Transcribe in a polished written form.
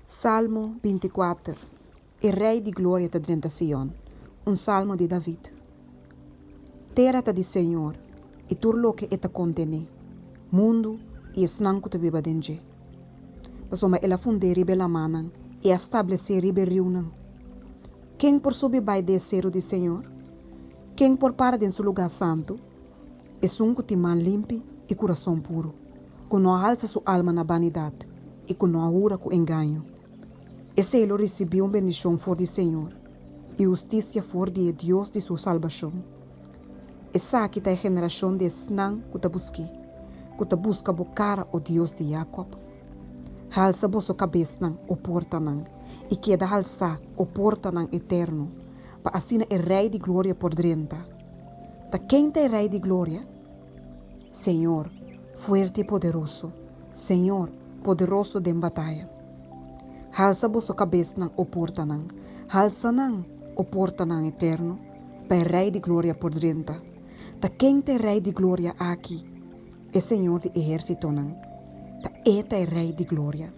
Salmo 24. Il Re di gloria te drenta Sion. Un salmo di David. Terra di Senhor, e turlo que eta contene. Mundo e snanco te viva denje. Pasoma ela funde ribe la manan e estabelecer ribe riunan. Quem por subir vai descer de Senhor? Quem por para em seu lugar santo? E sunco te man limpe e coração puro. Que não alça sua alma na vanidade e que não aura com engano. Esse ele recebeu uma bendição for de Senhor e justiça for de Deus de sua salvação. Essa aqui é a geração de Snan que te busca a cara o Deus de Jacob. Halsa bosso cabeça o porta nan e queda halsa o porta nan eterno, para assim é Rei de glória por drenta. Ta quem é Rei de glória? Senhor, fuerte e poderoso, Senhor, poderoso de batalha. Halsa bosso cabeça nan o porta nan, halsa nan o porta nan eterno, para Rei de glória por drenta. Ta quem é Rei de glória aqui? É Senhor de exército nan. Ta eta é Rei de glória.